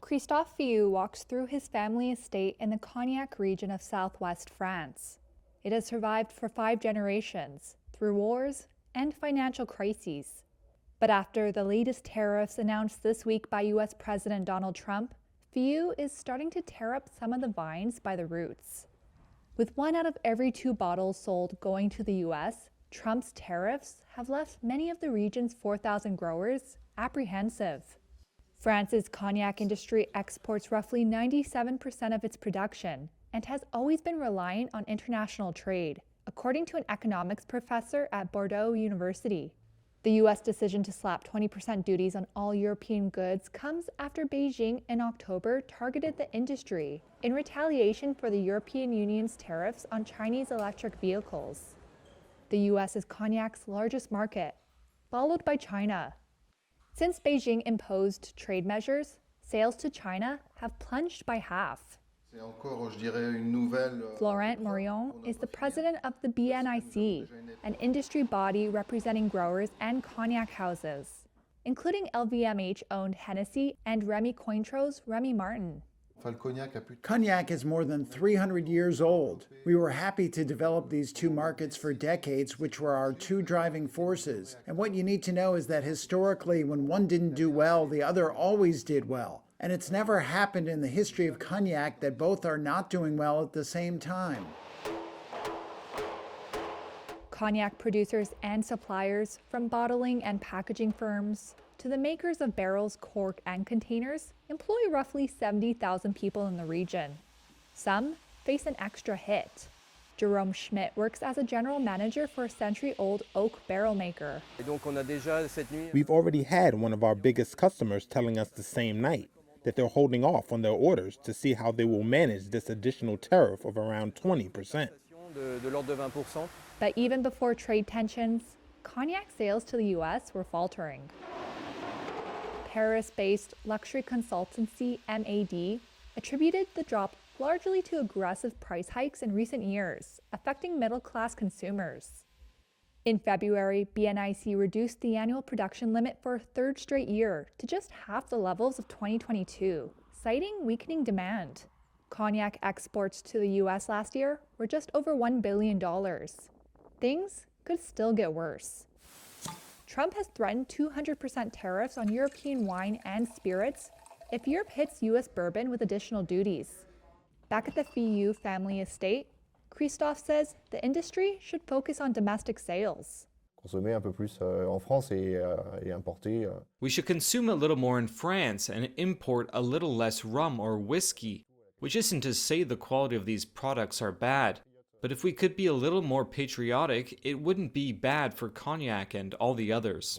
Christophe Fiou walks through his family estate in the Cognac region of southwest France. It has survived for 5 generations, through wars and financial crises. But after the latest tariffs announced this week by US President Donald Trump, Fiou is starting to tear up some of the vines by the roots. With 1 out of every 2 bottles sold going to the US, Trump's tariffs have left many of the region's 4,000 growers apprehensive. France's cognac industry exports roughly 97% of its production and has always been reliant on international trade, according to an economics professor at Bordeaux University. The U.S. decision to slap 20% duties on all European goods comes after Beijing in October targeted the industry in retaliation for the European Union's tariffs on Chinese electric vehicles. The U.S. is cognac's largest market, followed by China. Since Beijing imposed trade measures, sales to China have plunged by half. Florent Morion is the president of the BNIC, an industry body representing growers and cognac houses, including LVMH-owned Hennessy and Remy Cointreau's Remy Martin. Cognac is more than 300 years old. We were happy to develop these 2 markets for decades, which were our 2 driving forces. And what you need to know is that historically, when one didn't do well, the other always did well. And it's never happened in the history of cognac that both are not doing well at the same time. Cognac producers and suppliers, from bottling and packaging firms to the makers of barrels, cork, and containers, employ roughly 70,000 people in the region. Some face an extra hit. Jerome Schmidt works as a general manager for a century-old oak barrel maker. We've already had one of our biggest customers telling us the same night that they're holding off on their orders to see how they will manage this additional tariff of around 20%. But even before trade tensions, cognac sales to the U.S. were faltering. Paris-based luxury consultancy MAD attributed the drop largely to aggressive price hikes in recent years, affecting middle-class consumers. In February, BNIC reduced the annual production limit for a 3rd straight year to just half the levels of 2022, citing weakening demand. Cognac exports to the U.S. last year were just over $1 billion. Things could still get worse. Trump has threatened 200% tariffs on European wine and spirits if Europe hits U.S. bourbon with additional duties. Back at the Fiou family estate, Christophe says the industry should focus on domestic sales. We should consume a little more in France and import a little less rum or whiskey, which isn't to say the quality of these products are bad. But if we could be a little more patriotic, it wouldn't be bad for cognac and all the others.